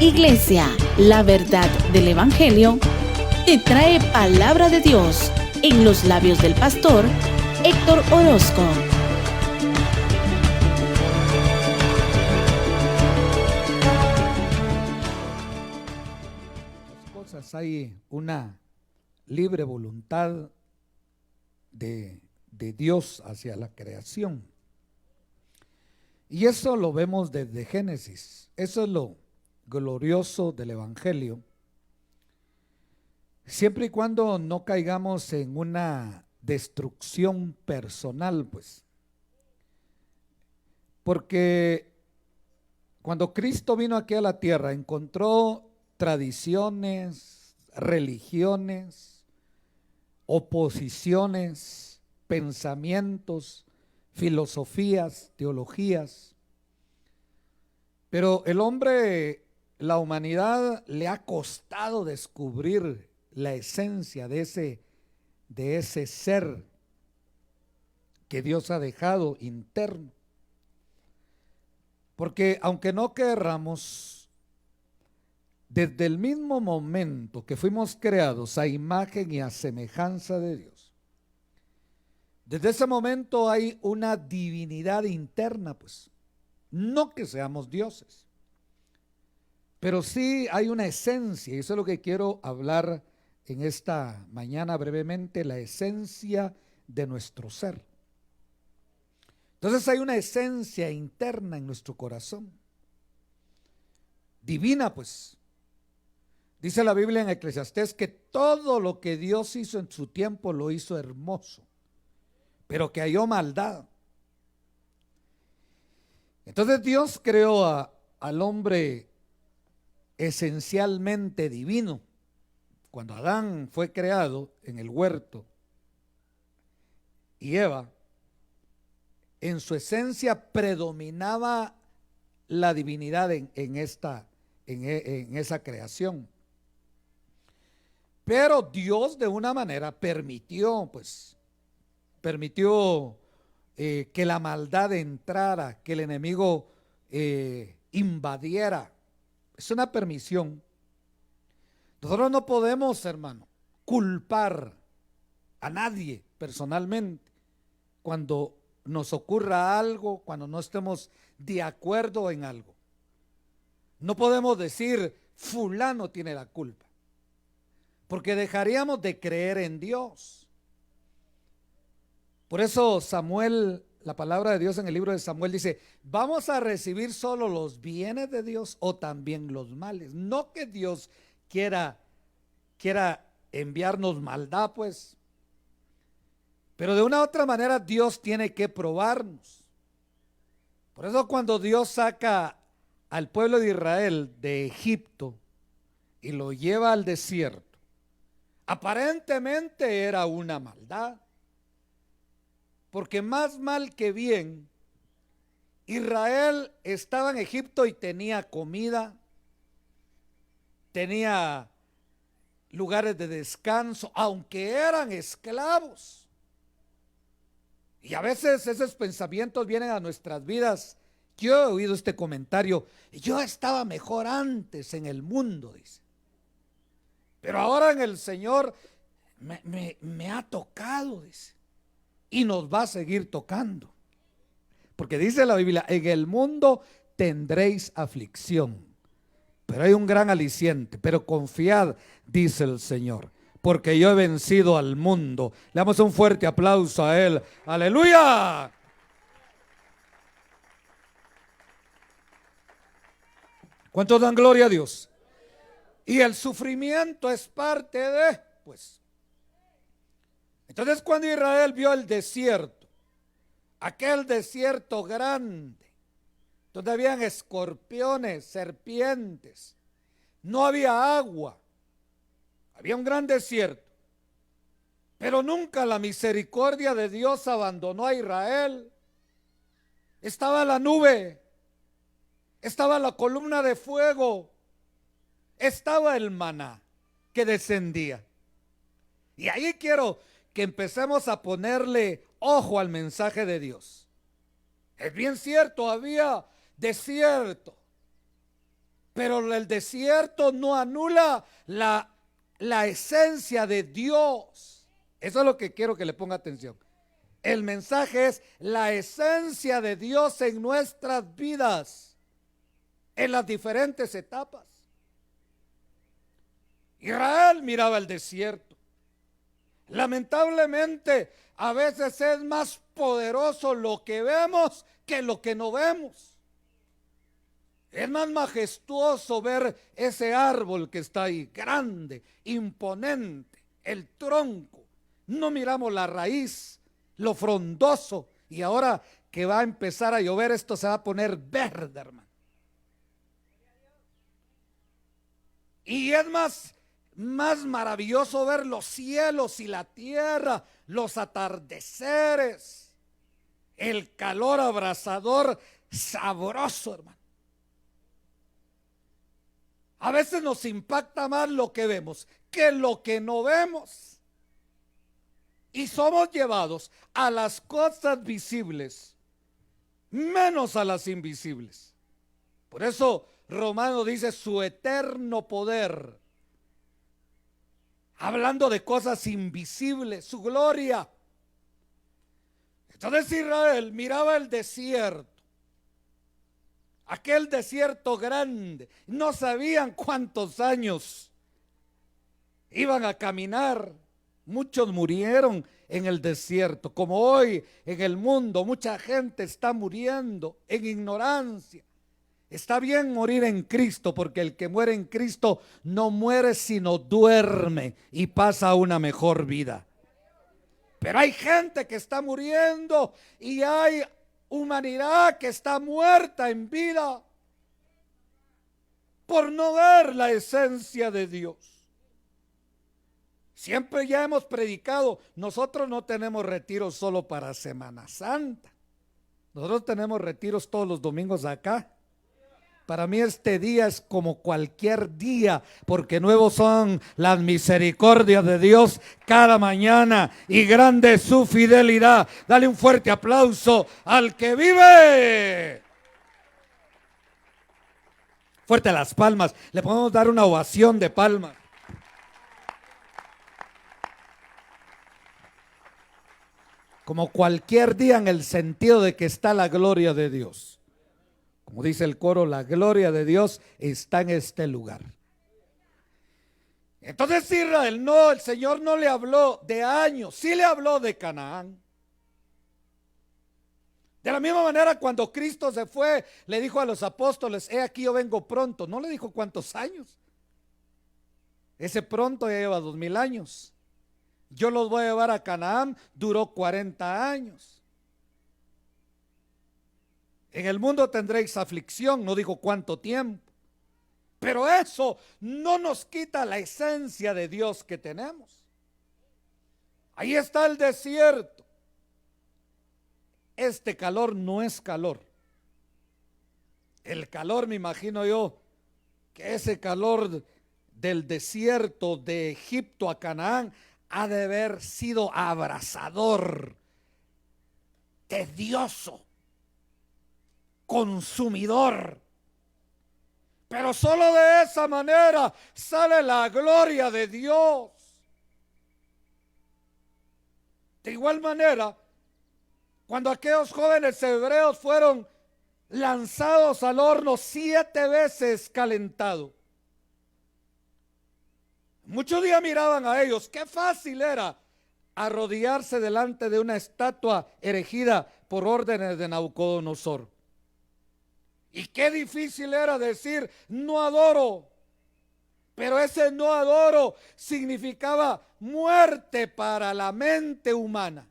Iglesia, la verdad del Evangelio, te trae palabra de Dios en los labios del pastor Héctor Orozco. Las cosas, hay una libre voluntad de Dios hacia la creación. Y eso lo vemos desde Génesis. Eso es lo glorioso del Evangelio. Siempre y cuando no caigamos en una destrucción personal, pues. Porque cuando Cristo vino aquí a la tierra, encontró tradiciones, religiones, oposiciones, pensamientos, filosofías, teologías. Pero el hombre, la humanidad, le ha costado descubrir la esencia de ese ser que Dios ha dejado interno. Porque aunque no querramos, desde el mismo momento que fuimos creados a imagen y a semejanza de Dios, desde ese momento hay una divinidad interna, pues. No que seamos dioses, pero sí hay una esencia, y eso es lo que quiero hablar en esta mañana brevemente, la esencia de nuestro ser. Entonces hay una esencia interna en nuestro corazón, divina, pues. Dice la Biblia en Eclesiastés que todo lo que Dios hizo en su tiempo lo hizo hermoso, pero que halló maldad. Entonces Dios creó al hombre esencialmente divino. Cuando Adán fue creado en el huerto y Eva, en su esencia predominaba la divinidad en esa creación. Pero Dios de una manera permitió que la maldad entrara, que el enemigo invadiera. Es una permisión. Nosotros no podemos, hermano, culpar a nadie personalmente cuando nos ocurra algo, cuando no estemos de acuerdo en algo. No podemos decir fulano tiene la culpa, porque dejaríamos de creer en Dios. Por eso Samuel, la palabra de Dios en el libro de Samuel dice, vamos a recibir solo los bienes de Dios o también los males. No que Dios quiera enviarnos maldad, pues. Pero de una u otra manera Dios tiene que probarnos. Por eso cuando Dios saca al pueblo de Israel de Egipto y lo lleva al desierto, aparentemente era una maldad. Porque más mal que bien, Israel estaba en Egipto y tenía comida, tenía lugares de descanso, aunque eran esclavos. Y a veces esos pensamientos vienen a nuestras vidas. Yo he oído este comentario, yo estaba mejor antes en el mundo, dice. Pero ahora en el Señor me ha tocado, dice. Y nos va a seguir tocando. Porque dice la Biblia, en el mundo tendréis aflicción, pero hay un gran aliciente. Pero confiad, dice el Señor, porque yo he vencido al mundo. Le damos un fuerte aplauso a Él. ¡Aleluya! ¿Cuántos dan gloria a Dios? Y el sufrimiento es parte de, pues. Entonces cuando Israel vio el desierto, aquel desierto grande, donde habían escorpiones, serpientes, no había agua, había un gran desierto, pero nunca la misericordia de Dios abandonó a Israel. Estaba la nube, estaba la columna de fuego, estaba el maná que descendía. Y ahí quiero que empecemos a ponerle ojo al mensaje de Dios. Es bien cierto, había desierto, Pero el desierto no anula la esencia de Dios. Eso es lo que quiero que le ponga atención. El mensaje es la esencia de Dios en nuestras vidas, en las diferentes etapas. Israel miraba el desierto. Lamentablemente, a veces es más poderoso lo que vemos que lo que no vemos. Es más majestuoso ver ese árbol que está ahí, grande, imponente, el tronco. No miramos la raíz, lo frondoso. Y ahora que va a empezar a llover, esto se va a poner verde, hermano. Y es más maravilloso ver los cielos y la tierra, los atardeceres, el calor abrasador, sabroso, hermano. A veces nos impacta más lo que vemos que lo que no vemos. Y somos llevados a las cosas visibles, menos a las invisibles. Por eso Romano dice su eterno poder, hablando de cosas invisibles, su gloria. Entonces Israel miraba el desierto, aquel desierto grande. No sabían cuántos años iban a caminar. Muchos murieron en el desierto, como hoy en el mundo mucha gente está muriendo en ignorancia. Está bien morir en Cristo, porque el que muere en Cristo no muere sino duerme y pasa una mejor vida. Pero hay gente que está muriendo y hay humanidad que está muerta en vida por no ver la esencia de Dios. Siempre ya hemos predicado, nosotros no tenemos retiros solo para Semana Santa. Nosotros tenemos retiros todos los domingos acá. Para mí este día es como cualquier día, porque nuevos son las misericordias de Dios cada mañana y grande es su fidelidad. Dale un fuerte aplauso al que vive. Fuerte las palmas, le podemos dar una ovación de palmas. Como cualquier día en el sentido de que está la gloria de Dios. Como dice el coro, la gloria de Dios está en este lugar. Entonces Israel, no, el Señor no le habló de años, sí le habló de Canaán. De la misma manera, cuando Cristo se fue, le dijo a los apóstoles, he aquí yo vengo pronto. No le dijo cuántos años. Ese pronto ya lleva 2000 años. Yo los voy a llevar a Canaán, duró 40 años. En el mundo tendréis aflicción, no dijo cuánto tiempo. Pero eso no nos quita la esencia de Dios que tenemos. Ahí está el desierto. Este calor no es calor. El calor, me imagino yo, que ese calor del desierto de Egipto a Canaán ha de haber sido abrasador, tedioso, consumidor. Pero solo de esa manera sale la gloria de Dios. De igual manera, cuando aquellos jóvenes hebreos fueron lanzados al horno 7 veces calentado, muchos días miraban a ellos, qué fácil era arrodillarse delante de una estatua erigida por órdenes de Nabucodonosor. Y qué difícil era decir no adoro. Pero ese no adoro significaba muerte para la mente humana.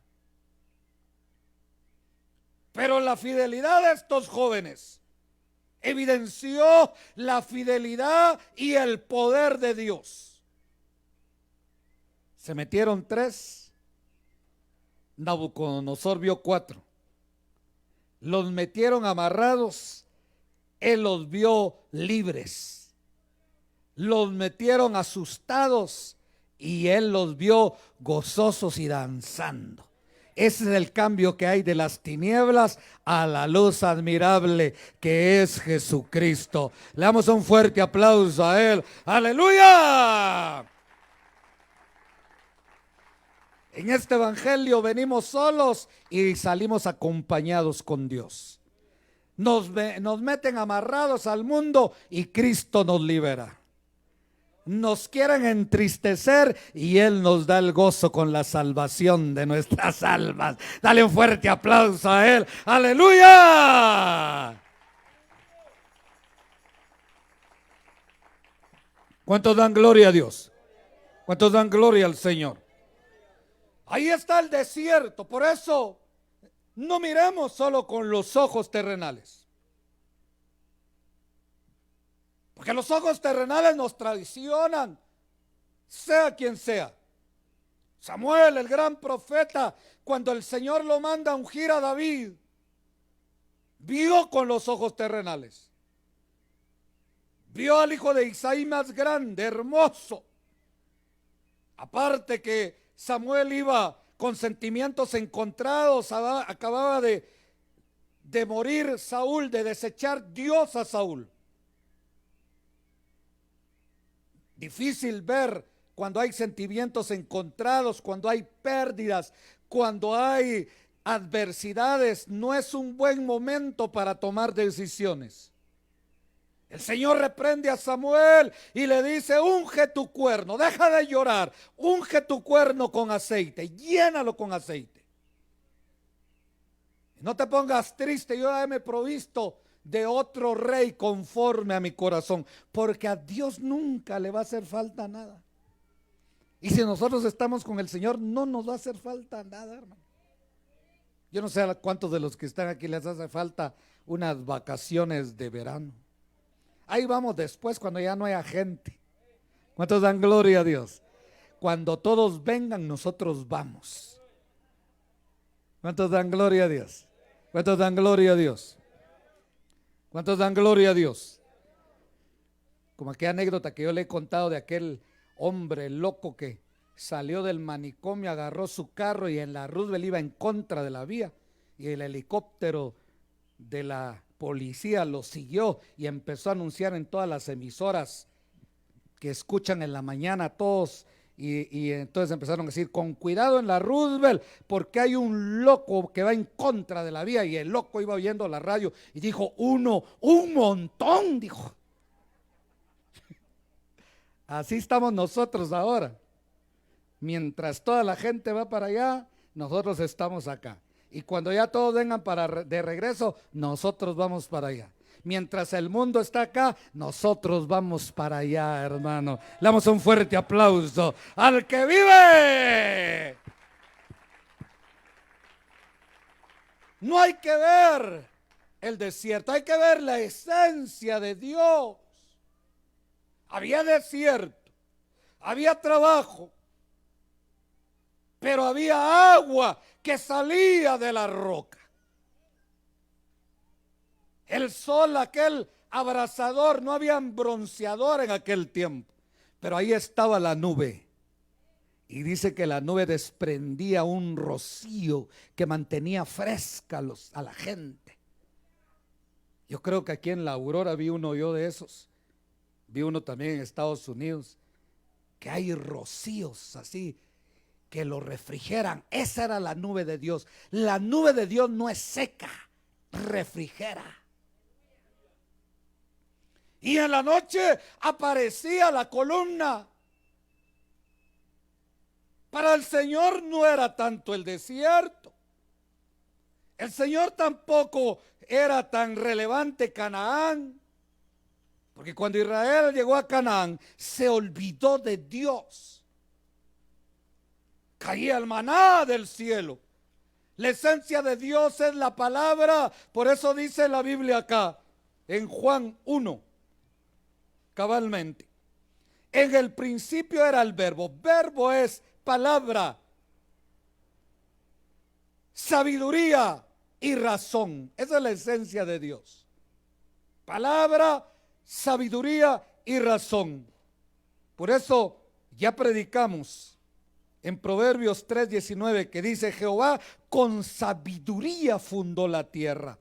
Pero la fidelidad de estos jóvenes evidenció la fidelidad y el poder de Dios. Se metieron 3, Nabucodonosor vio 4. Los metieron amarrados, él los vio libres. Los metieron asustados y él los vio gozosos y danzando. Ese es el cambio que hay de las tinieblas a la luz admirable que es Jesucristo. Le damos un fuerte aplauso a Él. ¡Aleluya! En este evangelio venimos solos y salimos acompañados con Dios. Nos meten amarrados al mundo y Cristo nos libera. Nos quieren entristecer y Él nos da el gozo con la salvación de nuestras almas. Dale un fuerte aplauso a Él. ¡Aleluya! ¿Cuántos dan gloria a Dios? ¿Cuántos dan gloria al Señor? Ahí está el desierto. Por eso no miremos solo con los ojos terrenales. Porque los ojos terrenales nos traicionan, sea quien sea. Samuel, el gran profeta, cuando el Señor lo manda a ungir a David, vio con los ojos terrenales. Vio al hijo de Isaí más grande, hermoso. Aparte que Samuel iba con sentimientos encontrados, acababa de morir Saúl, de desechar Dios a Saúl. Difícil ver cuando hay sentimientos encontrados, cuando hay pérdidas, cuando hay adversidades. No es un buen momento para tomar decisiones. El Señor reprende a Samuel y le dice: unge tu cuerno, deja de llorar, unge tu cuerno con aceite, llénalo con aceite. No te pongas triste, yo ya me he provisto de otro rey conforme a mi corazón, porque a Dios nunca le va a hacer falta nada. Y si nosotros estamos con el Señor, no nos va a hacer falta nada, hermano. Yo no sé a cuántos de los que están aquí les hace falta unas vacaciones de verano. Ahí vamos después, cuando ya no haya gente. ¿Cuántos dan gloria a Dios? Cuando todos vengan, nosotros vamos. ¿Cuántos dan gloria a Dios? ¿Cuántos dan gloria a Dios? ¿Cuántos dan gloria a Dios? Como aquella anécdota que yo le he contado de aquel hombre loco que salió del manicomio, agarró su carro y en la Roosevelt iba en contra de la vía, y el helicóptero de la policía lo siguió y empezó a anunciar en todas las emisoras que escuchan en la mañana todos, y entonces empezaron a decir: con cuidado en la Roosevelt, porque hay un loco que va en contra de la vía. Y el loco iba oyendo la radio y dijo: un montón, dijo. Así estamos nosotros ahora. Mientras toda la gente va para allá, nosotros estamos acá. Y cuando ya todos vengan de regreso, nosotros vamos para allá. Mientras el mundo está acá, nosotros vamos para allá, hermano. Le damos un fuerte aplauso al que vive. No hay que ver el desierto, hay que ver la esencia de Dios. Había desierto, había trabajo, pero había agua que salía de la roca. El sol, aquel abrasador, no había bronceador en aquel tiempo, pero ahí estaba la nube. Y dice que la nube desprendía un rocío que mantenía fresca a la gente. Yo creo que aquí en la Aurora vi uno yo de esos. Vi uno también en Estados Unidos, que hay rocíos así que lo refrigeran. Esa era la nube de Dios. La nube de Dios no es seca, refrigera. Y en la noche aparecía la columna. Para el Señor no era tanto el desierto. El Señor tampoco era tan relevante Canaán. Porque cuando Israel llegó a Canaán, se olvidó de Dios. Caía el maná del cielo. La esencia de Dios es la palabra. Por eso dice la Biblia acá, en Juan 1, cabalmente: en el principio era el verbo. Verbo es palabra, sabiduría y razón. Esa es la esencia de Dios. Palabra, sabiduría y razón. Por eso ya predicamos en Proverbios 3:19, que dice: Jehová con sabiduría fundó la tierra,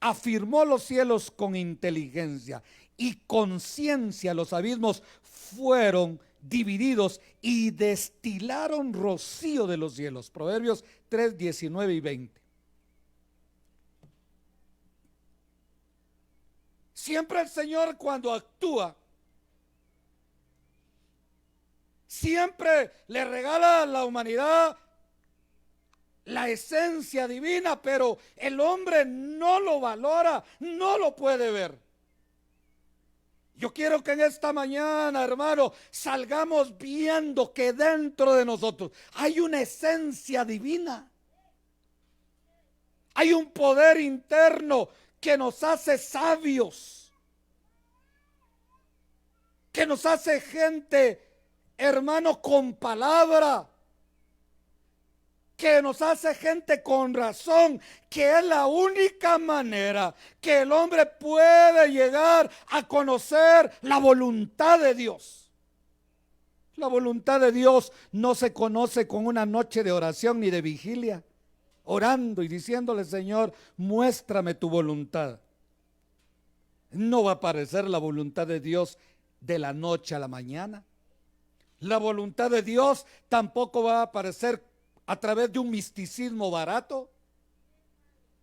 afirmó los cielos con inteligencia, y con ciencia los abismos fueron divididos y destilaron rocío de los cielos. Proverbios 3:19 y 20. Siempre el Señor, cuando actúa, siempre le regala a la humanidad la esencia divina, pero el hombre no lo valora, no lo puede ver. Yo quiero que en esta mañana, hermano, salgamos viendo que dentro de nosotros hay una esencia divina. Hay un poder interno que nos hace sabios, que nos hace gente, hermano, con palabra, que nos hace gente con razón, que es la única manera que el hombre puede llegar a conocer la voluntad de Dios. La voluntad de Dios no se conoce con una noche de oración ni de vigilia, orando y diciéndole: Señor, muéstrame tu voluntad. No va a aparecer la voluntad de Dios de la noche a la mañana. La voluntad de Dios tampoco va a aparecer a través de un misticismo barato.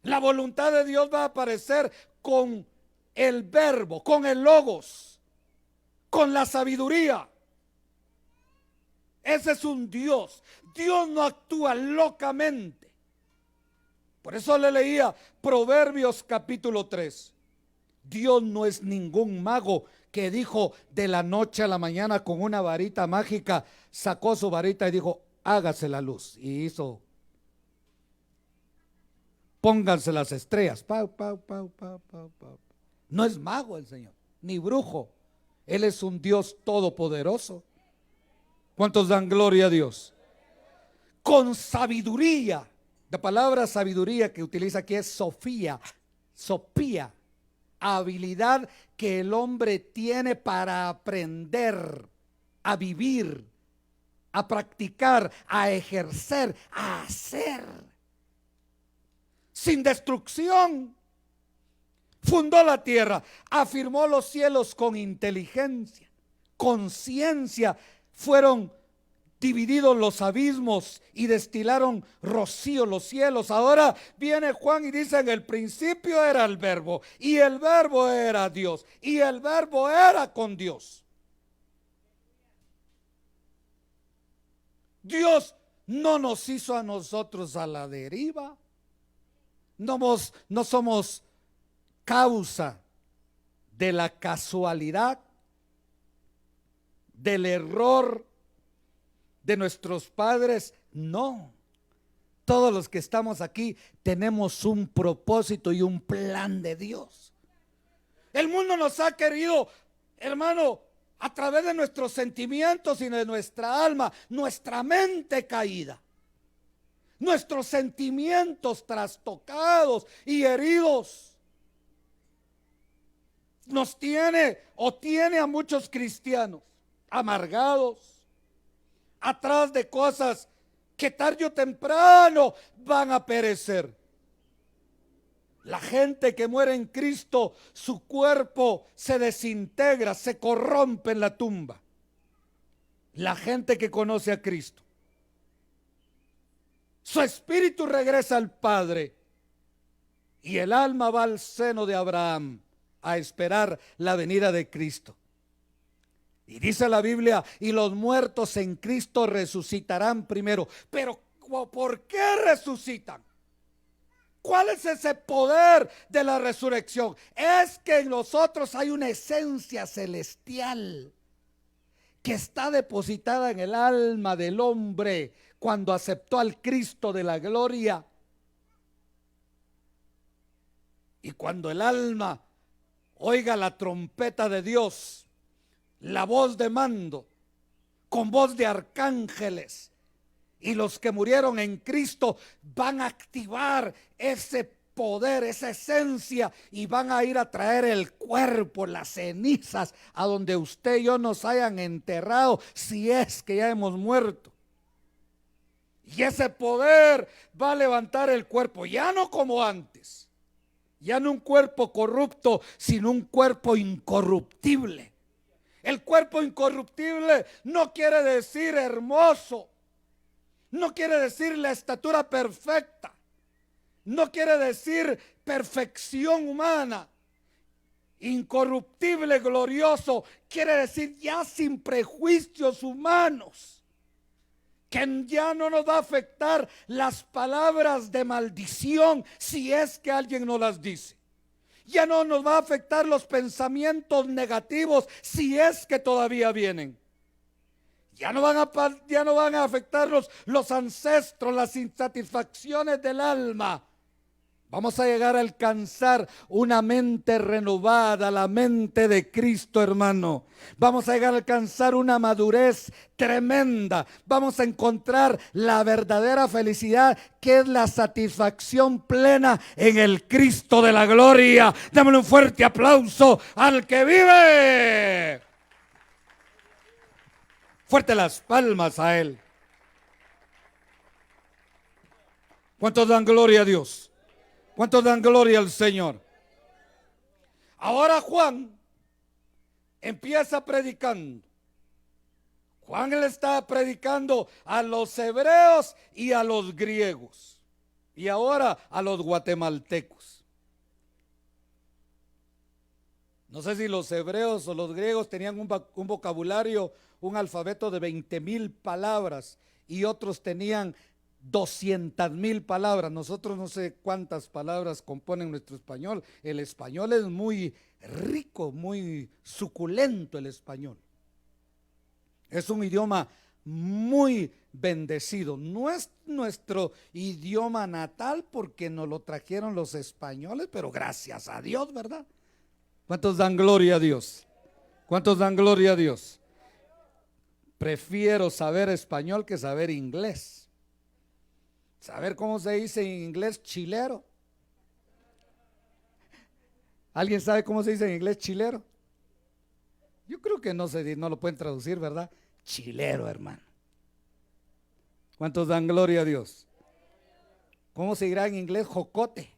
La voluntad de Dios va a aparecer con el verbo, con el logos, con la sabiduría. Ese es un Dios. Dios no actúa locamente. Por eso le leía Proverbios capítulo 3. Dios no es ningún mago que dijo de la noche a la mañana con una varita mágica, sacó su varita y dijo: hágase la luz, y hizo: pónganse las estrellas. Pau, pau, pau, pau, pau, pau. No es mago el Señor, ni brujo. Él es un Dios todopoderoso. ¿Cuántos dan gloria a Dios? Con sabiduría. La palabra sabiduría que utiliza aquí es sofía, sopía, habilidad que el hombre tiene para aprender, a vivir, a practicar, a ejercer, a hacer. Sin destrucción. Fundó la tierra, afirmó los cielos con inteligencia, con ciencia fueron divididos los abismos y destilaron rocío los cielos. Ahora viene Juan y dice: en el principio era el verbo, y el verbo era Dios, y el verbo era con Dios. Dios no nos hizo a nosotros a la deriva. No somos causa de la casualidad, del error de nuestros padres. No. Todos los que estamos aquí tenemos un propósito y un plan de Dios. El mundo nos ha querido, hermano, a través de nuestros sentimientos y de nuestra alma, nuestra mente caída, nuestros sentimientos trastocados y heridos, nos tiene o tiene a muchos cristianos amargados, atrás de cosas que tarde o temprano van a perecer. La gente que muere en Cristo, su cuerpo se desintegra, se corrompe en la tumba. La gente que conoce a Cristo, su espíritu regresa al Padre y el alma va al seno de Abraham a esperar la venida de Cristo. Y dice la Biblia: y los muertos en Cristo resucitarán primero. Pero ¿por qué resucitan? ¿Cuál es ese poder de la resurrección? Es que en nosotros hay una esencia celestial que está depositada en el alma del hombre cuando aceptó al Cristo de la gloria. Y cuando el alma oiga la trompeta de Dios, la voz de mando, con voz de arcángeles, y los que murieron en Cristo van a activar ese poder, esa esencia, y van a ir a traer el cuerpo, las cenizas, a donde usted y yo nos hayan enterrado, si es que ya hemos muerto. Y ese poder va a levantar el cuerpo, ya no como antes, ya no un cuerpo corrupto, sino un cuerpo incorruptible. El cuerpo incorruptible no quiere decir hermoso, no quiere decir la estatura perfecta, no quiere decir perfección humana. Incorruptible, glorioso, quiere decir ya sin prejuicios humanos, que ya no nos va a afectar las palabras de maldición si es que alguien nos las dice. Ya no nos va a afectar los pensamientos negativos si es que todavía vienen. Ya no van a afectarnos los ancestros, las insatisfacciones del alma. Vamos a llegar a alcanzar una mente renovada, la mente de Cristo, hermano. Vamos a llegar a alcanzar una madurez tremenda. Vamos a encontrar la verdadera felicidad, que es la satisfacción plena en el Cristo de la gloria. Démosle un fuerte aplauso al que vive. Fuerte las palmas a Él. ¿Cuántos dan gloria a Dios? ¿Cuántos dan gloria al Señor? Ahora Juan empieza predicando. Juan le está predicando a los hebreos y a los griegos. Y ahora a los guatemaltecos. No sé si los hebreos o los griegos tenían un vocabulario, un alfabeto de 20,000 palabras, y otros tenían 200,000 palabras. Nosotros no sé cuántas palabras componen nuestro español. El español es muy rico, muy suculento el español. Es un idioma muy bendecido. No es nuestro idioma natal porque nos lo trajeron los españoles, pero gracias a Dios, ¿verdad? ¿Cuántos dan gloria a Dios? ¿Cuántos dan gloria a Dios? Prefiero saber español que saber inglés. ¿Saber cómo se dice en inglés chilero? ¿Alguien sabe cómo se dice en inglés chilero? Yo creo que no lo pueden traducir, ¿verdad? Chilero, hermano. ¿Cuántos dan gloria a Dios? ¿Cómo se dirá en inglés jocote?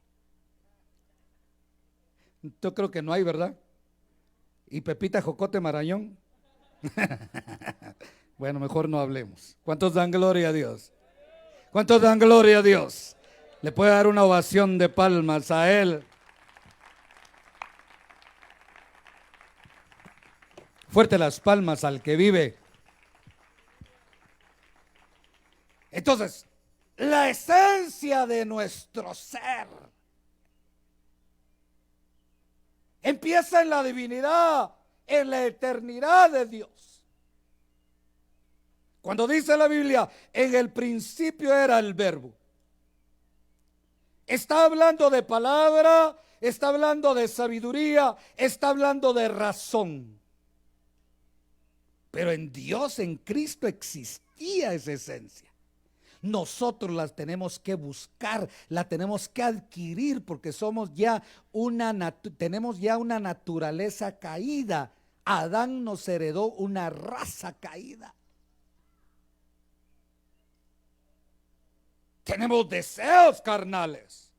Yo creo que no hay, ¿verdad? ¿Y Pepita Jocote Marañón? Bueno, mejor no hablemos. ¿Cuántos dan gloria a Dios? ¿Cuántos dan gloria a Dios? Le puede dar una ovación de palmas a Él. Fuerte las palmas al que vive. Entonces, la esencia de nuestro ser empieza en la divinidad, en la eternidad de Dios. Cuando dice la Biblia, en el principio era el verbo, está hablando de palabra, está hablando de sabiduría, está hablando de razón. Pero en Dios, en Cristo, existía esa esencia. Nosotros la tenemos que buscar, la tenemos que adquirir, porque tenemos ya una naturaleza caída. Adán nos heredó una raza caída. Tenemos deseos carnales.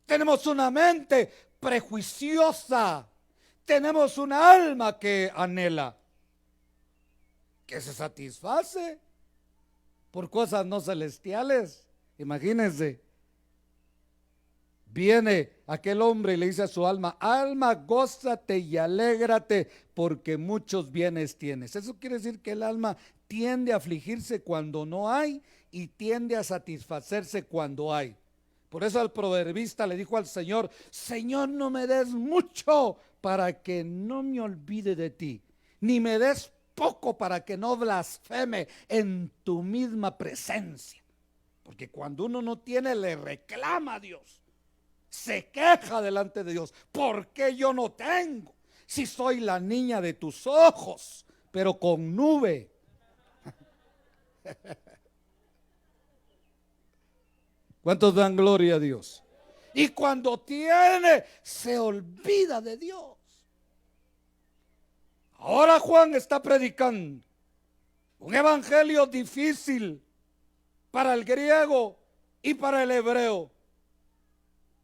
Tenemos una mente prejuiciosa. Tenemos una alma que anhela, que se satisface por cosas no celestiales. Imagínense. Viene aquel hombre y le dice a su alma: alma, gózate y alégrate, porque muchos bienes tienes. Eso quiere decir que el alma tiende a afligirse cuando no hay y tiende a satisfacerse cuando hay. Por eso el proverbista le dijo al Señor: Señor, no me des mucho para que no me olvide de ti, ni me des poco para que no blasfeme en tu misma presencia. Porque cuando uno no tiene, le reclama a Dios, se queja delante de Dios: ¿por qué yo no tengo? Si soy la niña de tus ojos, pero con nube. ¿Cuántos dan gloria a Dios? Y cuando tiene, se olvida de Dios. Ahora Juan está predicando un evangelio difícil, para el griego y para el hebreo.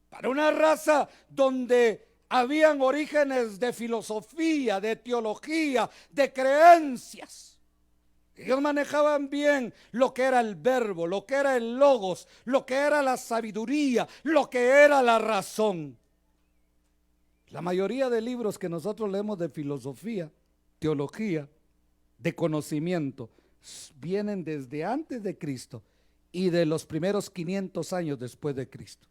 Para una raza donde habían orígenes de filosofía, de teología, de creencias. Ellos manejaban bien lo que era el verbo, lo que era el logos, lo que era la sabiduría, lo que era la razón. La mayoría de libros que nosotros leemos de filosofía, teología, de conocimiento, vienen desde antes de Cristo y de los primeros 500 años después de Cristo.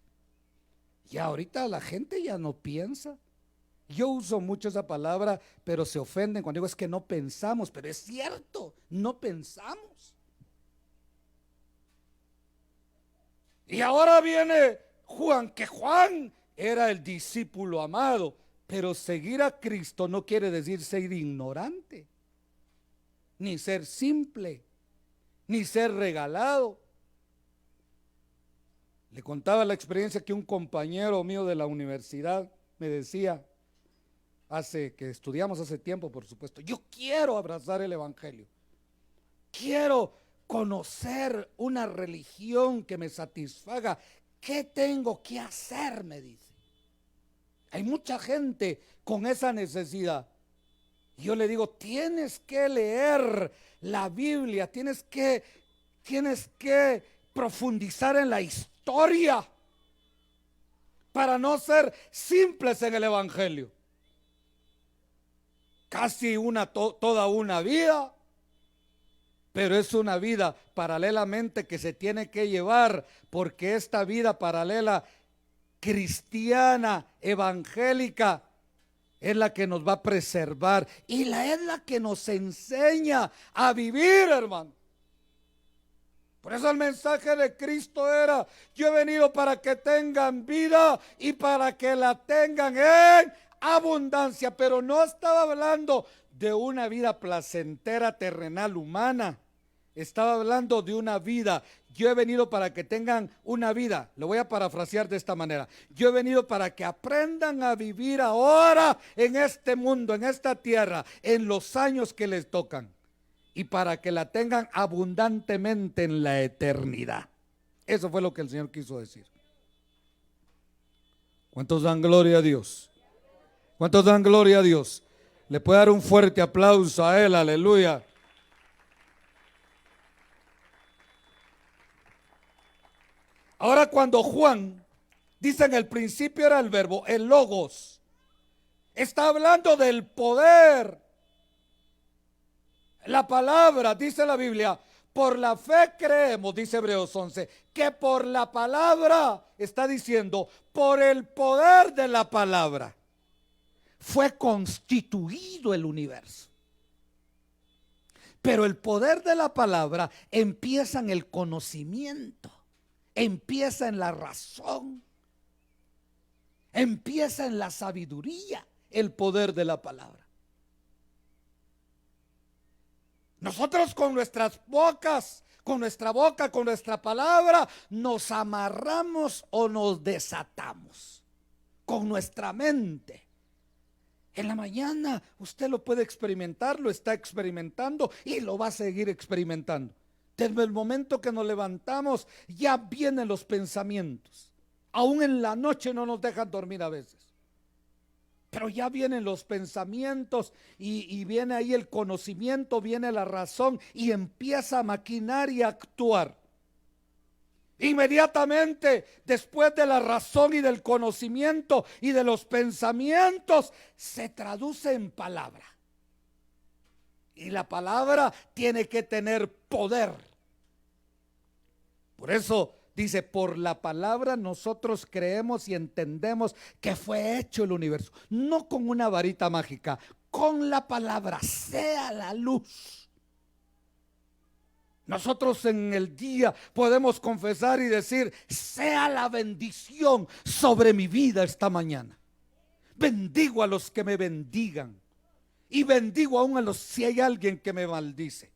Y ahorita la gente ya no piensa. Yo uso mucho esa palabra, pero se ofenden cuando digo es que no pensamos, pero es cierto, no pensamos. Y ahora viene Juan, que Juan era el discípulo amado, pero seguir a Cristo no quiere decir ser ignorante, ni ser simple, ni ser regalado. Le contaba la experiencia que un compañero mío de la universidad me decía, que estudiamos hace tiempo, por supuesto, yo quiero abrazar el evangelio, quiero conocer una religión que me satisfaga. ¿Qué tengo que hacer?, me dice. Hay mucha gente con esa necesidad. Yo le digo, tienes que leer la Biblia, tienes que profundizar en la historia para no ser simples en el evangelio. Casi toda una vida, pero es una vida paralelamente que se tiene que llevar, porque esta vida paralela cristiana, evangélica, es la que nos va a preservar y es la que nos enseña a vivir, hermano. Por eso el mensaje de Cristo era: yo he venido para que tengan vida y para que la tengan en abundancia. Pero no estaba hablando de una vida placentera terrenal humana. Estaba hablando de una vida. Yo he venido para que tengan una vida. Lo voy a parafrasear de esta manera. Yo he venido para que aprendan a vivir ahora en este mundo, en esta tierra, en los años que les tocan, y para que la tengan abundantemente en la eternidad. Eso fue lo que el Señor quiso decir. ¿Cuántos dan gloria a Dios? ¿Cuántos dan gloria a Dios? Le puede dar un fuerte aplauso a Él, aleluya. Ahora, cuando Juan dice en el principio era el verbo, el logos, está hablando del poder. La palabra, dice la Biblia, por la fe creemos, dice Hebreos 11, que por la palabra, está diciendo, por el poder de la palabra, fue constituido el universo. Pero el poder de la palabra empieza en el conocimiento, empieza en la razón, empieza en la sabiduría, el poder de la palabra. Nosotros con nuestras bocas, con nuestra boca, con nuestra palabra, nos amarramos o nos desatamos con nuestra mente. En la mañana usted lo puede experimentar, lo está experimentando y lo va a seguir experimentando. Desde el momento que nos levantamos ya vienen los pensamientos. Aún en la noche no nos dejan dormir a veces. Pero ya vienen los pensamientos y viene ahí el conocimiento, viene la razón y empieza a maquinar y a actuar. Inmediatamente después de la razón y del conocimiento y de los pensamientos se traduce en palabra. Y la palabra tiene que tener poder. Por eso dice, por la palabra nosotros creemos y entendemos que fue hecho el universo. No con una varita mágica, con la palabra, sea la luz. Nosotros en el día podemos confesar y decir, sea la bendición sobre mi vida esta mañana. Bendigo a los que me bendigan y bendigo aún a los si hay alguien que me maldice.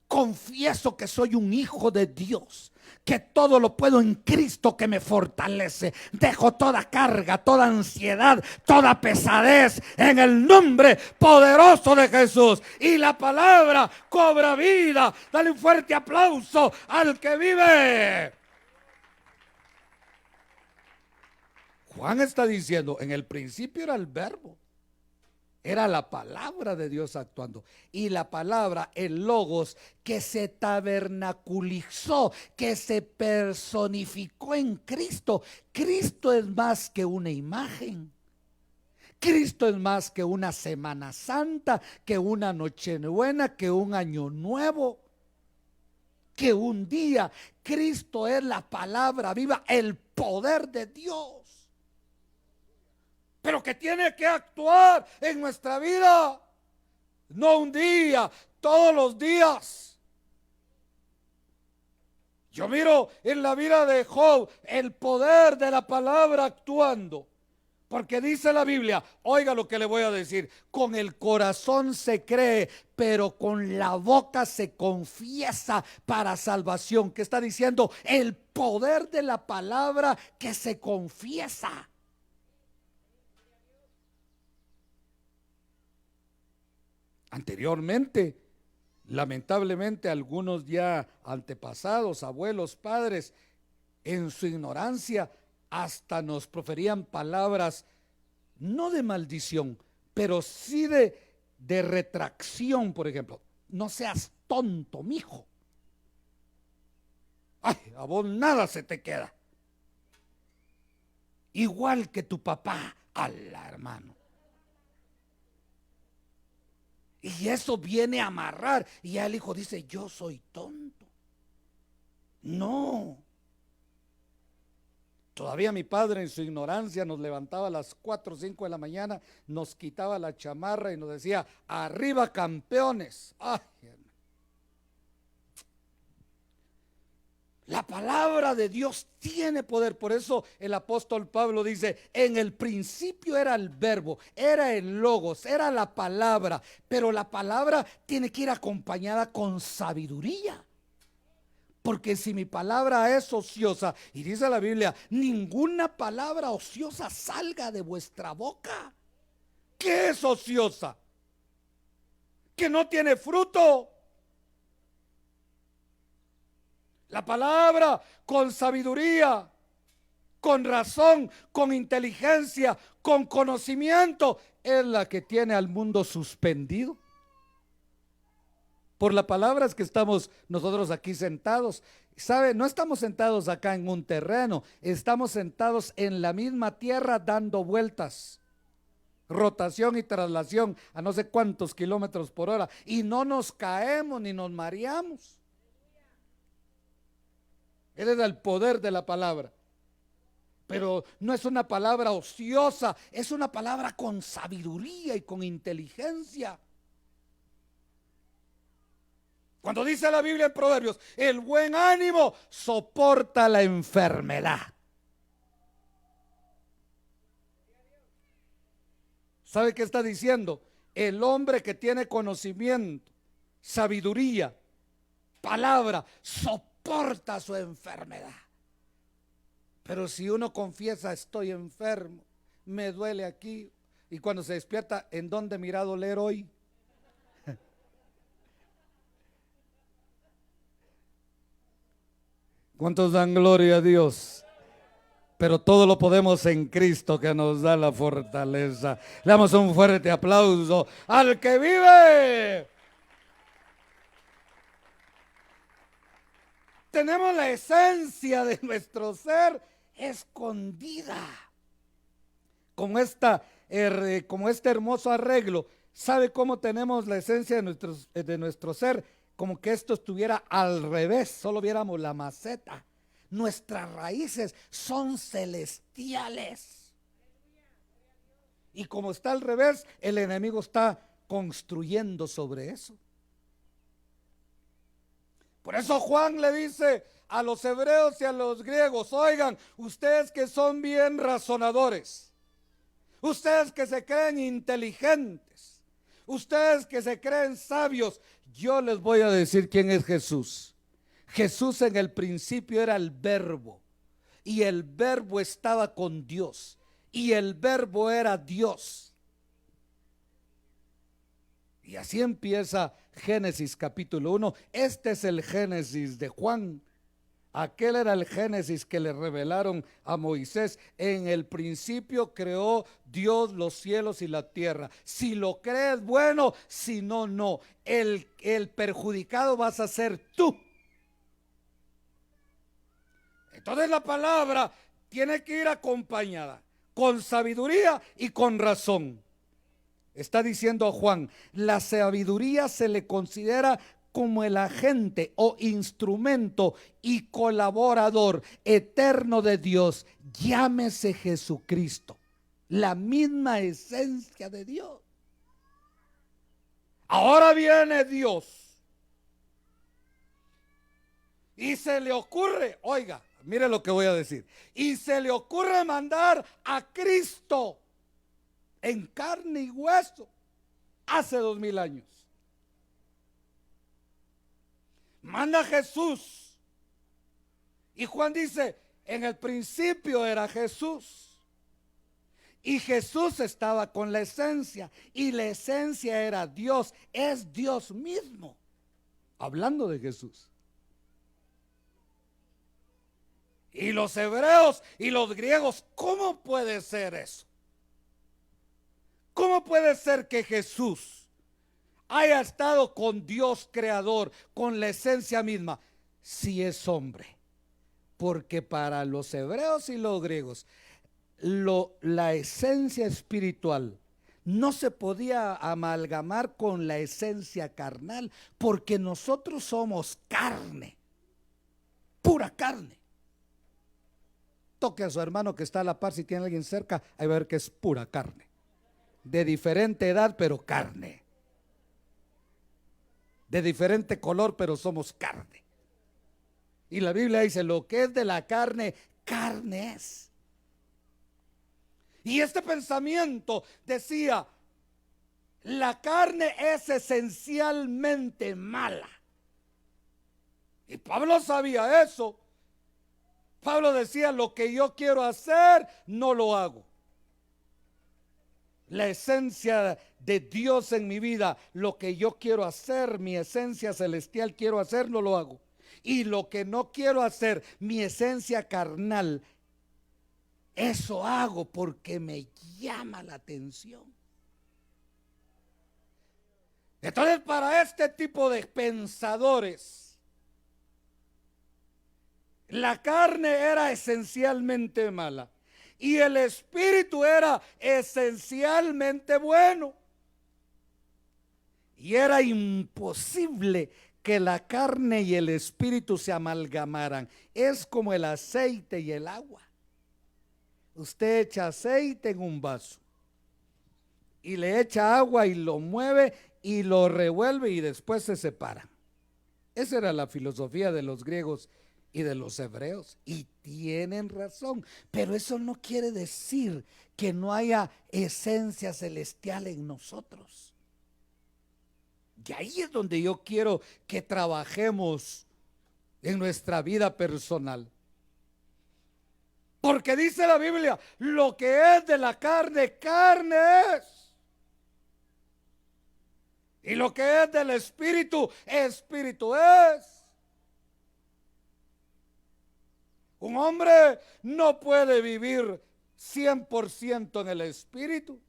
confieso que soy un hijo de Dios, que todo lo puedo en Cristo que me fortalece. Dejo toda carga, toda ansiedad, toda pesadez en el nombre poderoso de Jesús. Y la palabra cobra vida. Dale un fuerte aplauso al que vive. Juan está diciendo, en el principio era el verbo. Era la palabra de Dios actuando. Y la palabra, el logos, que se tabernaculizó, que se personificó en Cristo. Cristo es más que una imagen. Cristo es más que una Semana Santa, que una Nochebuena, que un Año Nuevo, que un día. Cristo es la palabra viva, el poder de Dios, pero que tiene que actuar en nuestra vida, no un día, todos los días. Yo miro en la vida de Job el poder de la palabra actuando, porque dice la Biblia, oiga lo que le voy a decir, con el corazón se cree, pero con la boca se confiesa para salvación. ¿Qué está diciendo? El poder de la palabra que se confiesa. Anteriormente, lamentablemente, algunos ya antepasados, abuelos, padres, en su ignorancia, hasta nos proferían palabras, no de maldición, pero sí de retracción. Por ejemplo, no seas tonto, mijo. Ay, a vos nada se te queda. Igual que tu papá, ala, hermano. Y eso viene a amarrar. Y ya el hijo dice, yo soy tonto. No. Todavía mi padre en su ignorancia nos levantaba a las 4 o 5 de la mañana, nos quitaba la chamarra y nos decía, arriba campeones. Ay, la palabra de Dios tiene poder. Por eso el apóstol Pablo dice, en el principio era el verbo, era el logos, era la palabra. Pero la palabra tiene que ir acompañada con sabiduría. Porque si mi palabra es ociosa, y dice la Biblia, ninguna palabra ociosa salga de vuestra boca. ¿Qué es ociosa? Que no tiene fruto. La palabra con sabiduría, con razón, con inteligencia, con conocimiento, es la que tiene al mundo suspendido. Por la palabra es que estamos nosotros aquí sentados. ¿Sabe? No estamos sentados acá en un terreno, estamos sentados en la misma tierra dando vueltas, rotación y traslación a no sé cuántos kilómetros por hora, y no nos caemos ni nos mareamos. Él es el poder de la palabra. Pero no es una palabra ociosa, es una palabra con sabiduría y con inteligencia. Cuando dice la Biblia en Proverbios, el buen ánimo soporta la enfermedad. ¿Sabe qué está diciendo? El hombre que tiene conocimiento, sabiduría, palabra, soporta su enfermedad. Pero si uno confiesa, estoy enfermo, me duele aquí, y cuando se despierta, ¿en dónde me irá a doler hoy? ¿Cuántos dan gloria a Dios? Pero todo lo podemos en Cristo que nos da la fortaleza. Le damos un fuerte aplauso al que vive. Tenemos la esencia de nuestro ser escondida. Como este hermoso arreglo. ¿Sabe cómo tenemos la esencia de nuestro ser? Como que esto estuviera al revés, solo viéramos la maceta. Nuestras raíces son celestiales. Y como está al revés, el enemigo está construyendo sobre eso. Por eso Juan le dice a los hebreos y a los griegos, oigan, ustedes que son bien razonadores, ustedes que se creen inteligentes, ustedes que se creen sabios, yo les voy a decir quién es Jesús. Jesús en el principio era el Verbo, y el Verbo estaba con Dios, y el Verbo era Dios. Y así empieza Génesis capítulo 1. Este es el Génesis de Juan. Aquel era el Génesis que le revelaron a Moisés. En el principio creó Dios los cielos y la tierra. Si lo crees, bueno; si no, no. El perjudicado vas a ser tú. Entonces la palabra tiene que ir acompañada con sabiduría y con razón. Está diciendo Juan, la sabiduría se le considera como el agente o instrumento y colaborador eterno de Dios, llámese Jesucristo, la misma esencia de Dios. Ahora viene Dios y se le ocurre, oiga, mire lo que voy a decir, y se le ocurre mandar a Cristo en carne y hueso hace 2000 años. Manda a Jesús. Y Juan dice, en el principio era Jesús. Y Jesús estaba con la esencia. Y la esencia era Dios. Es Dios mismo. Hablando de Jesús. Y los hebreos y los griegos, ¿cómo puede ser eso? ¿Cómo puede ser que Jesús haya estado con Dios creador, con la esencia misma, si es hombre? Porque para los hebreos y los griegos, la esencia espiritual no se podía amalgamar con la esencia carnal, porque nosotros somos carne, pura carne. Toque a su hermano que está a la par, si tiene alguien cerca, ahí va a ver que es pura carne. De diferente edad, pero carne. De diferente color, pero somos carne. Y la Biblia dice, lo que es de la carne, carne es. Y este pensamiento decía, la carne es esencialmente mala. Y Pablo sabía eso. Pablo decía, lo que yo quiero hacer, no lo hago. La esencia de Dios en mi vida, lo que yo quiero hacer, mi esencia celestial quiero hacer, no lo hago. Y lo que no quiero hacer, mi esencia carnal, eso hago porque me llama la atención. Entonces, para este tipo de pensadores, la carne era esencialmente mala y el espíritu era esencialmente bueno. Y era imposible que la carne y el espíritu se amalgamaran. Es como el aceite y el agua. Usted echa aceite en un vaso y le echa agua y lo mueve y lo revuelve y después se separan. Esa era la filosofía de los griegos y de los hebreos, y tienen razón, pero eso no quiere decir que no haya esencia celestial en nosotros. Y ahí es donde yo quiero que trabajemos en nuestra vida personal. Porque dice la Biblia, lo que es de la carne, carne es. Y lo que es del espíritu, espíritu es. Un hombre no puede vivir 100% en el espíritu.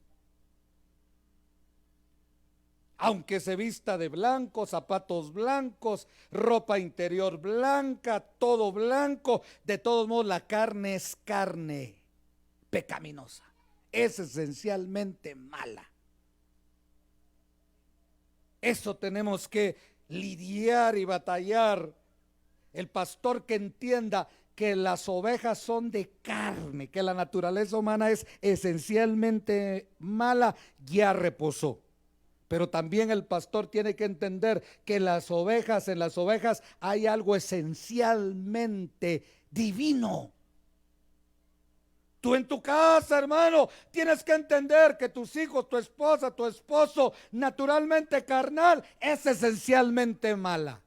Aunque se vista de blanco, zapatos blancos, ropa interior blanca, todo blanco, de todos modos la carne es carne pecaminosa, es esencialmente mala. Eso tenemos que lidiar y batallar. El pastor que entienda que las ovejas son de carne, que la naturaleza humana es esencialmente mala, ya reposó. Pero también el pastor tiene que entender que en las ovejas hay algo esencialmente divino. Tú en tu casa, hermano, tienes que entender que tus hijos, tu esposa, tu esposo, naturalmente carnal, es esencialmente mala.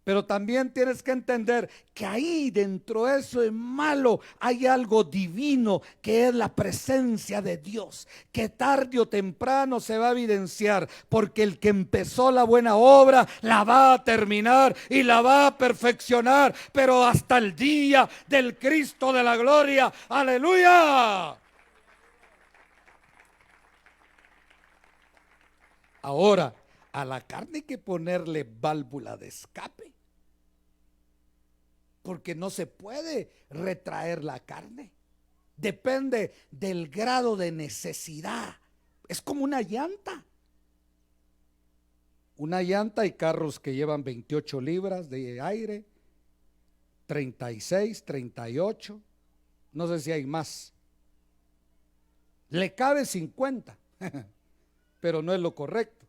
Pero también tienes que entender que ahí dentro de eso es malo, hay algo divino que es la presencia de Dios, que tarde o temprano se va a evidenciar, porque el que empezó la buena obra la va a terminar y la va a perfeccionar, pero hasta el día del Cristo de la gloria. Aleluya. Ahora, a la carne hay que ponerle válvula de escape, porque no se puede retraer la carne. Depende del grado de necesidad. Es como una llanta. Una llanta, hay carros que llevan 28 libras de aire, 36, 38, no sé si hay más. Le cabe 50, pero no es lo correcto.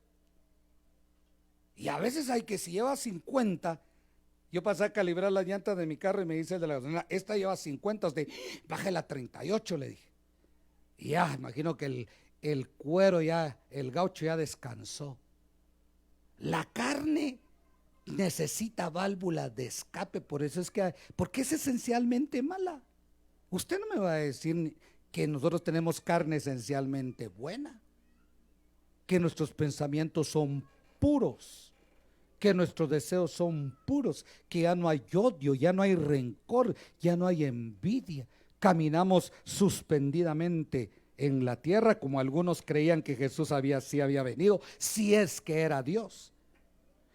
Y a veces hay que, si lleva 50, yo pasé a calibrar las llantas de mi carro y me dice el de la gasolina, esta lleva 50, usted bájela a 38, le dije. Y ya, imagino que el cuero ya, el gaucho ya descansó. La carne necesita válvulas de escape, por eso es que, porque es esencialmente mala. Usted no me va a decir que nosotros tenemos carne esencialmente buena, que nuestros pensamientos son puros, que nuestros deseos son puros, que ya no hay odio, ya no hay rencor, ya no hay envidia. Caminamos suspendidamente en la tierra, como algunos creían que Jesús sí había venido, si es que era Dios.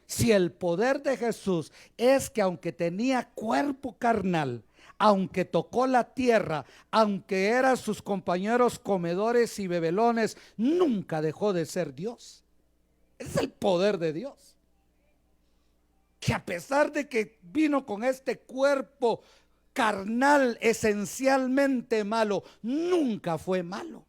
Si el poder de Jesús es que aunque tenía cuerpo carnal, aunque tocó la tierra, aunque eran sus compañeros comedores y bebelones, nunca dejó de ser Dios. Ese es el poder de Dios. Que a pesar de que vino con este cuerpo carnal esencialmente malo, nunca fue malo.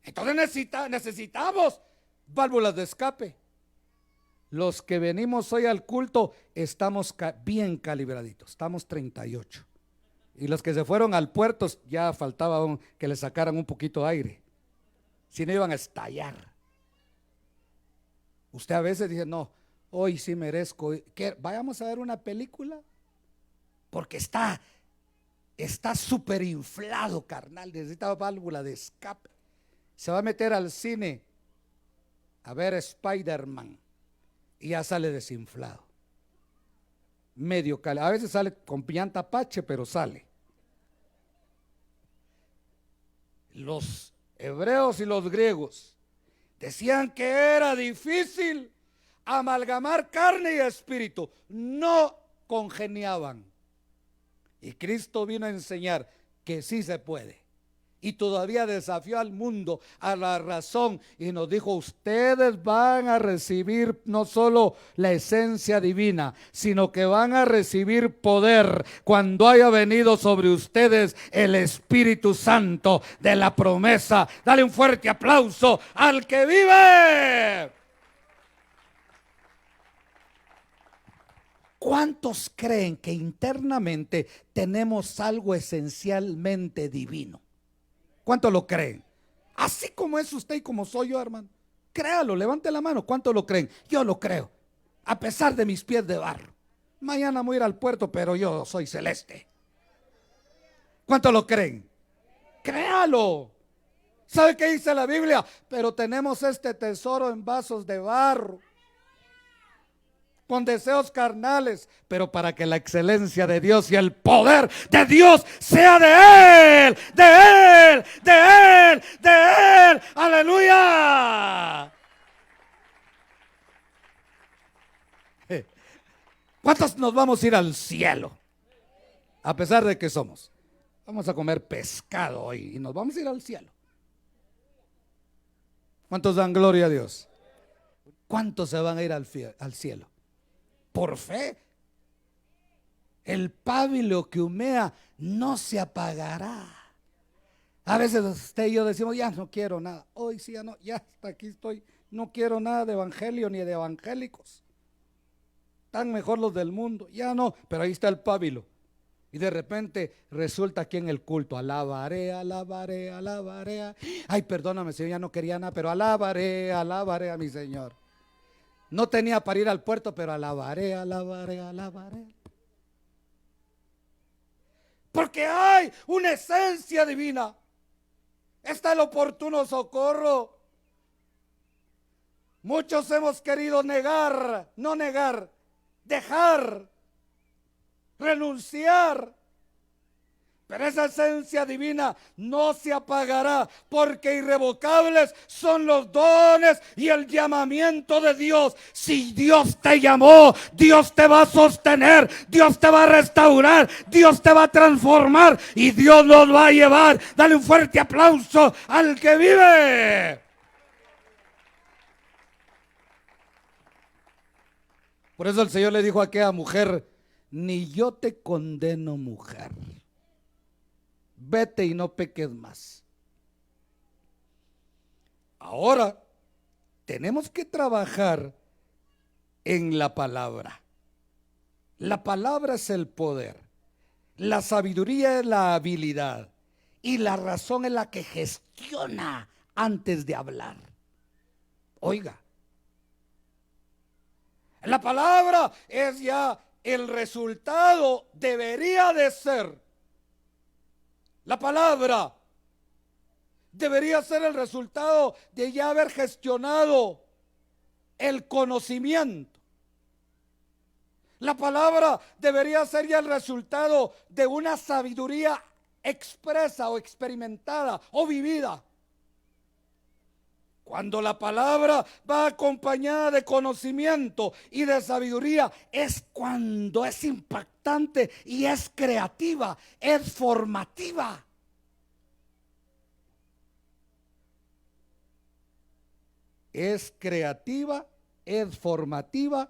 Entonces necesitamos válvulas de escape. Los que venimos hoy al culto estamos bien calibraditos, estamos 38. Y los que se fueron al puerto ya faltaba que le sacaran un poquito de aire, si no iban a estallar. Usted a veces dice, no, hoy sí merezco, que vayamos a ver una película, porque está súper inflado, carnal, necesita válvula de escape. Se va a meter al cine a ver Spider-Man y ya sale desinflado, medio caliente, a veces sale con llanta Apache, pero sale. Los hebreos y los griegos decían que era difícil amalgamar carne y espíritu, no congeniaban. Y Cristo vino a enseñar que sí se puede. Y todavía desafió al mundo a la razón y nos dijo, ustedes van a recibir no solo la esencia divina, sino que van a recibir poder cuando haya venido sobre ustedes el Espíritu Santo de la promesa. Dale un fuerte aplauso al que vive. ¿Cuántos creen que internamente tenemos algo esencialmente divino? ¿Cuánto lo creen? Así como es usted y como soy yo, hermano. Créalo, levante la mano. ¿Cuánto lo creen? Yo lo creo, a pesar de mis pies de barro. Mañana voy a ir al puerto, pero yo soy celeste. ¿Cuánto lo creen? Créalo. ¿Sabe qué dice la Biblia? Pero tenemos este tesoro en vasos de barro, con deseos carnales, pero para que la excelencia de Dios y el poder de Dios sea de Él, de Él, de Él, de Él. Aleluya. ¿Cuántos nos vamos a ir al cielo? A pesar de que somos. Vamos a comer pescado hoy y nos vamos a ir al cielo. ¿Cuántos dan gloria a Dios? ¿Cuántos se van a ir al cielo? Por fe. El pábilo que humea no se apagará. A veces usted y yo decimos, ya no quiero nada. Hoy sí, ya no, ya hasta aquí estoy. No quiero nada de evangelio ni de evangélicos. están mejor los del mundo. Ya no, pero ahí está el pábilo. Y de repente resulta aquí en el culto, alabaré, alabaré, alabaré. Ay, perdóname, Señor, ya no quería nada, pero alabaré, alabaré a mi Señor. No tenía para ir al puerto, pero alabaré, alabaré, alabaré. Porque hay una esencia divina. Está el oportuno socorro. Muchos hemos querido negar, no negar, dejar, renunciar. Pero esa esencia divina no se apagará, porque irrevocables son los dones y el llamamiento de Dios. Si Dios te llamó, Dios te va a sostener, Dios te va a restaurar, Dios te va a transformar y Dios nos va a llevar. Dale un fuerte aplauso al que vive. Por eso el Señor le dijo a aquella mujer: ni yo te condeno, mujer. Vete y no peques más. Ahora tenemos que trabajar en la palabra. La palabra es el poder, la sabiduría es la habilidad y la razón es la que gestiona antes de hablar. Oiga, la palabra es ya el resultado, debería de ser. La palabra debería ser el resultado de ya haber gestionado el conocimiento. La palabra debería ser ya el resultado de una sabiduría expresa o experimentada o vivida. Cuando la palabra va acompañada de conocimiento y de sabiduría, es cuando es impactante y es creativa, es formativa. Es creativa, es formativa,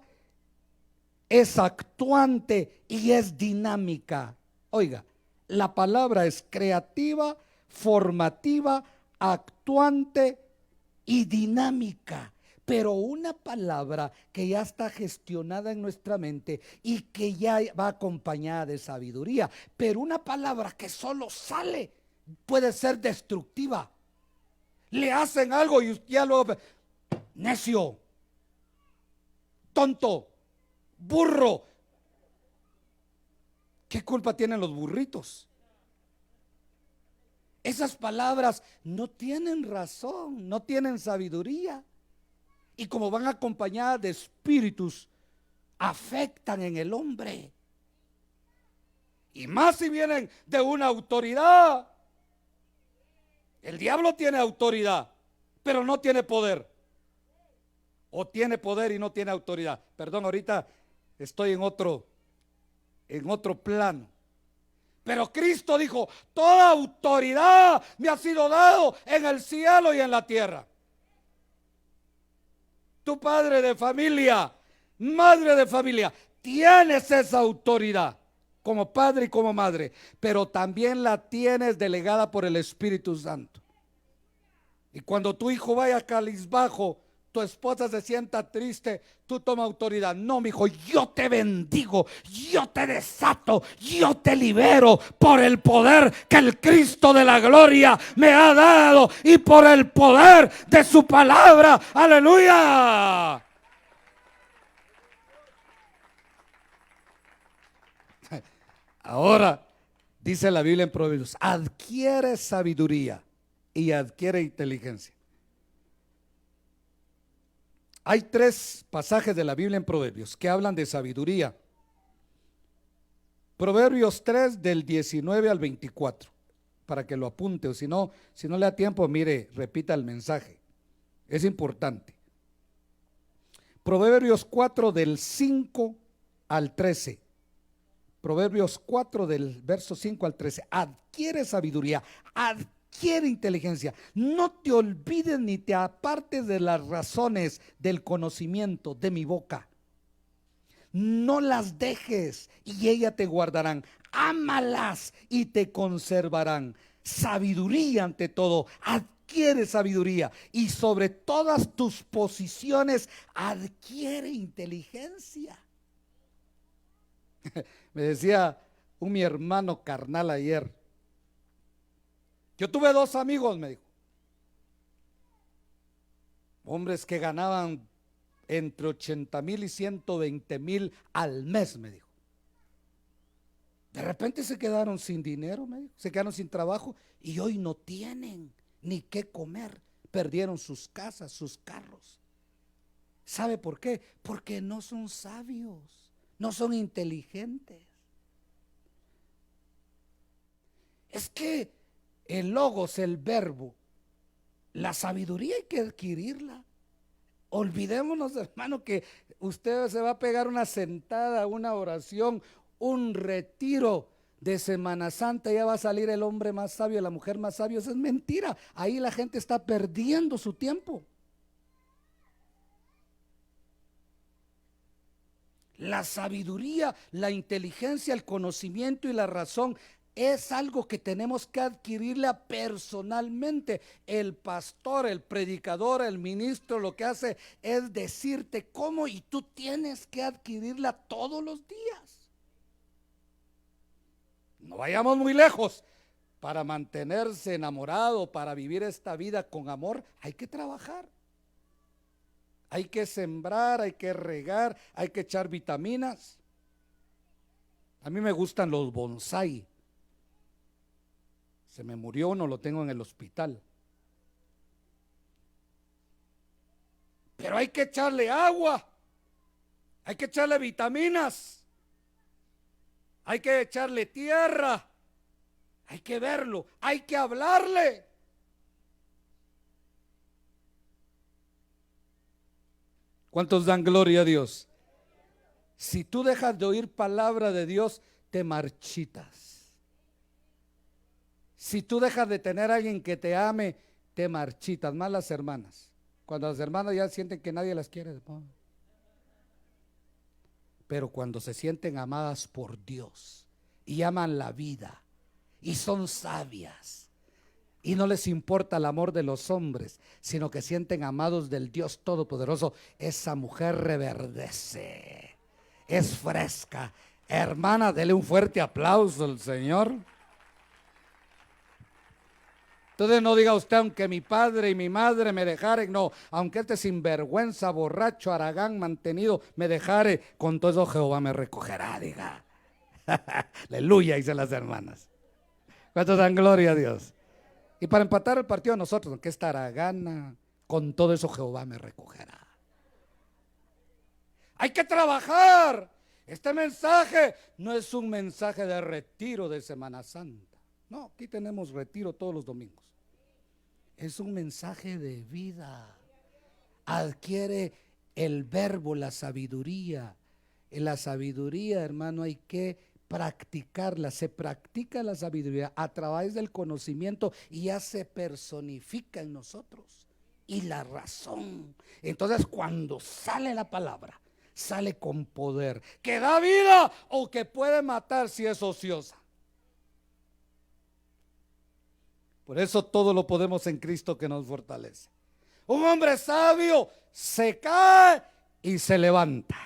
es actuante y es dinámica. Oiga, la palabra es creativa, formativa, actuante y dinámica, pero una palabra que ya está gestionada en nuestra mente y que ya va acompañada de sabiduría, pero una palabra que solo sale puede ser destructiva. Le hacen algo y ya lo... necio, tonto, burro. ¿Qué culpa tienen los burritos? Esas palabras no tienen razón, no tienen sabiduría. Y como van acompañadas de espíritus, afectan en el hombre. Y más si vienen de una autoridad. El diablo tiene autoridad, pero no tiene poder. O tiene poder y no tiene autoridad. Perdón, ahorita estoy en otro plano. Pero Cristo dijo: toda autoridad me ha sido dado en el cielo y en la tierra. Tu padre de familia, madre de familia, tienes esa autoridad como padre y como madre, pero también la tienes delegada por el Espíritu Santo. Y cuando tu hijo vaya cabizbajo, tu esposa se sienta triste, tú toma autoridad. No, mi hijo, yo te bendigo, yo te desato, yo te libero por el poder que el Cristo de la gloria me ha dado y por el poder de su palabra. Aleluya. Ahora dice la Biblia en Proverbios: adquiere sabiduría y adquiere inteligencia. Hay 3 pasajes de la Biblia en Proverbios que hablan de sabiduría. Proverbios 3 del 19 al 24, para que lo apunte, o si no le da tiempo, mire, repita el mensaje. Es importante. Proverbios 4 del 5 al 13. Proverbios 4 del verso 5 al 13. Adquiere sabiduría, adquiere inteligencia. No te olvides ni te apartes de las razones del conocimiento de mi boca. No las dejes y ellas te guardarán. Ámalas y te conservarán. Sabiduría ante todo. Adquiere sabiduría y sobre todas tus posiciones adquiere inteligencia. Me decía mi hermano carnal ayer, yo tuve 2 amigos, me dijo, hombres que ganaban entre 80,000 y 120,000 al mes, me dijo. De repente se quedaron sin dinero, me dijo, se quedaron sin trabajo y hoy no tienen ni qué comer. Perdieron sus casas, sus carros. ¿Sabe por qué? Porque no son sabios, no son inteligentes. Es que el logos, el verbo, la sabiduría hay que adquirirla. Olvidémonos, hermano, que usted se va a pegar una sentada, una oración, un retiro de Semana Santa, ya va a salir el hombre más sabio, la mujer más sabia. Eso es mentira. Ahí la gente está perdiendo su tiempo. La sabiduría, la inteligencia, el conocimiento y la razón es algo que tenemos que adquirirla personalmente. El pastor, el predicador, el ministro lo que hace es decirte cómo, y tú tienes que adquirirla todos los días. No vayamos muy lejos. Para mantenerse enamorado, para vivir esta vida con amor, hay que trabajar. Hay que sembrar, hay que regar, hay que echar vitaminas. A mí me gustan los bonsai. Se me murió uno, lo tengo en el hospital. Pero hay que echarle agua, hay que echarle vitaminas, hay que echarle tierra, hay que verlo, hay que hablarle. ¿Cuántos dan gloria a Dios? Si tú dejas de oír palabra de Dios, te marchitas. Si tú dejas de tener a alguien que te ame, te marchitas. Más las hermanas. Cuando las hermanas ya sienten que nadie las quiere. Pero cuando se sienten amadas por Dios y aman la vida y son sabias y no les importa el amor de los hombres, sino que sienten amados del Dios Todopoderoso, esa mujer reverdece, es fresca. Hermana, dele un fuerte aplauso al Señor. Entonces no diga usted, aunque mi padre y mi madre me dejaren, no, aunque este sinvergüenza, borracho, haragán, mantenido me dejare, con todo eso Jehová me recogerá, diga. Aleluya, dicen las hermanas. ¿Cuántos dan gloria a Dios? Y para empatar el partido a nosotros, aunque esta haragana, con todo eso Jehová me recogerá. Hay que trabajar. Este mensaje no es un mensaje de retiro de Semana Santa. No, aquí tenemos retiro todos los domingos. Es un mensaje de vida. Adquiere el verbo, la sabiduría. En la sabiduría, hermano, hay que practicarla. Se practica la sabiduría a través del conocimiento y ya se personifica en nosotros. Y la razón. Entonces, cuando sale la palabra, sale con poder, que da vida o que puede matar si es ociosa. Por eso todo lo podemos en Cristo que nos fortalece. Un hombre sabio se cae y se levanta.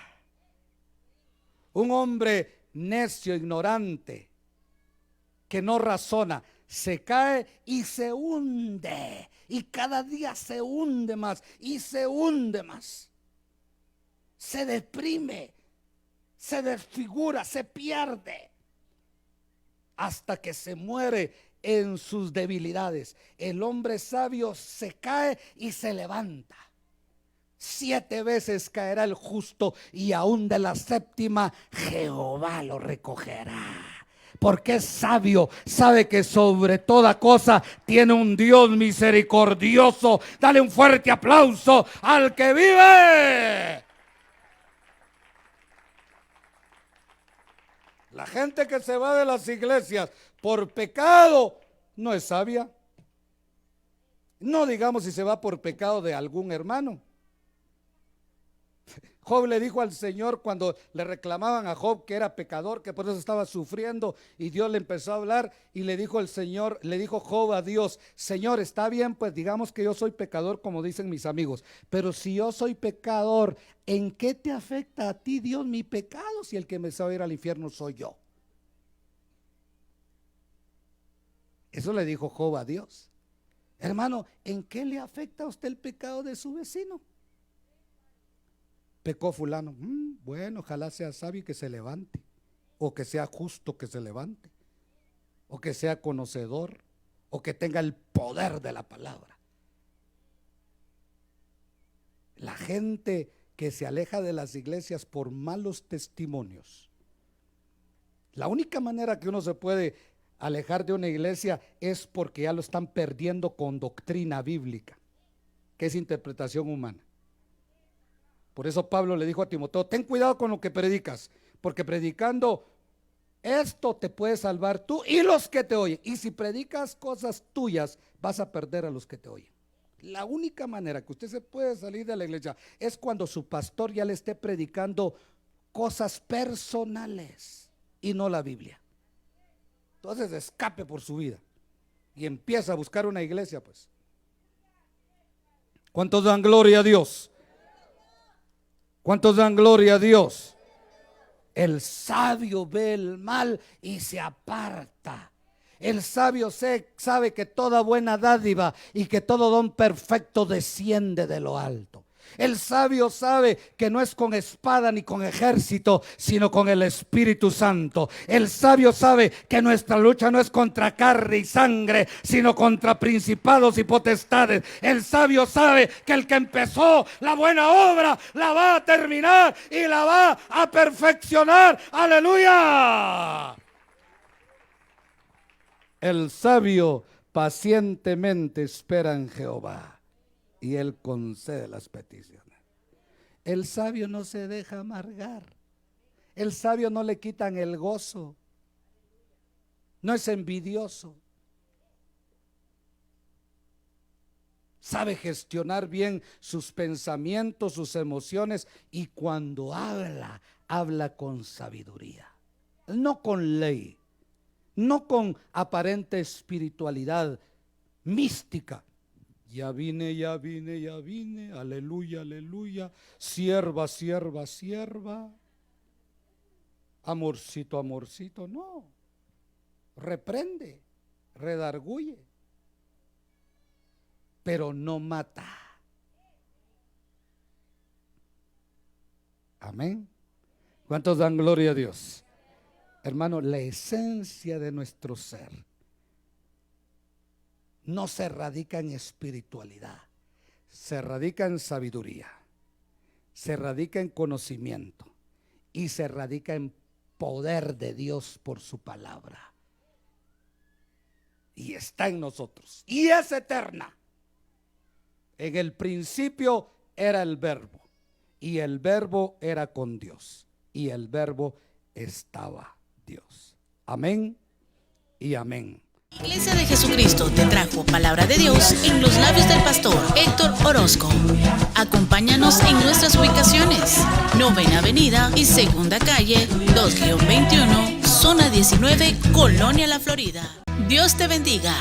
Un hombre necio, ignorante, que no razona, se cae y se hunde. Y cada día se hunde más y se hunde más. Se deprime, se desfigura, se pierde, hasta que se muere en sus debilidades. El hombre sabio se cae y se levanta. 7 veces caerá el justo y aún de la 7ª Jehová lo recogerá. Porque es sabio, sabe que sobre toda cosa tiene un Dios misericordioso. Dale un fuerte aplauso al que vive. La gente que se va de las iglesias por pecado no es sabia. No digamos si se va por pecado de algún hermano. Job le dijo al Señor cuando le reclamaban a Job que era pecador, que por eso estaba sufriendo, y Dios le empezó a hablar y le dijo el Señor, le dijo Job a Dios: Señor, está bien, pues digamos que yo soy pecador como dicen mis amigos, pero si yo soy pecador, ¿en qué te afecta a ti, Dios, mi pecado, si el que me va a ir al infierno soy yo? Eso le dijo Job a Dios. Hermano, ¿en qué le afecta a usted el pecado de su vecino? Pecó fulano, bueno, ojalá sea sabio y que se levante, o que sea justo que se levante, o que sea conocedor, o que tenga el poder de la palabra. La gente que se aleja de las iglesias por malos testimonios, la única manera que uno se puede alejar de una iglesia es porque ya lo están perdiendo con doctrina bíblica, que es interpretación humana. Por eso Pablo le dijo a Timoteo: ten cuidado con lo que predicas, porque predicando esto te puede salvar tú y los que te oyen. Y si predicas cosas tuyas, vas a perder a los que te oyen. La única manera que usted se puede salir de la iglesia es cuando su pastor ya le esté predicando cosas personales y no la Biblia. Entonces escape por su vida y empieza a buscar una iglesia, pues. ¿Cuántos dan gloria a Dios? ¿Cuántos dan gloria a Dios? El sabio ve el mal y se aparta. El sabio sabe que toda buena dádiva y que todo don perfecto desciende de lo alto. El sabio sabe que no es con espada ni con ejército, sino con el Espíritu Santo. El sabio sabe que nuestra lucha no es contra carne y sangre, sino contra principados y potestades. El sabio sabe que el que empezó la buena obra la va a terminar y la va a perfeccionar. ¡Aleluya! El sabio pacientemente espera en Jehová y Él concede las peticiones. El sabio no se deja amargar. El sabio no le quitan el gozo. No es envidioso. Sabe gestionar bien sus pensamientos, sus emociones, y cuando habla, habla con sabiduría, no con ley, no con aparente espiritualidad mística. Ya vine, ya vine, ya vine, aleluya, aleluya, sierva, sierva, sierva, amorcito, amorcito, no. Reprende, redarguye, pero no mata. Amén. ¿Cuántos dan gloria a Dios? Hermano, la esencia de nuestro ser no se radica en espiritualidad, se radica en sabiduría, se radica en conocimiento y se radica en poder de Dios por su palabra. Y está en nosotros y es eterna. En el principio era el Verbo, y el Verbo era con Dios, y el Verbo estaba Dios. Amén y amén. Iglesia de Jesucristo te trajo palabra de Dios en los labios del pastor Héctor Orozco. Acompáñanos en nuestras ubicaciones: Novena Avenida y Segunda Calle, 2-21, Zona 19, Colonia La Florida. Dios te bendiga.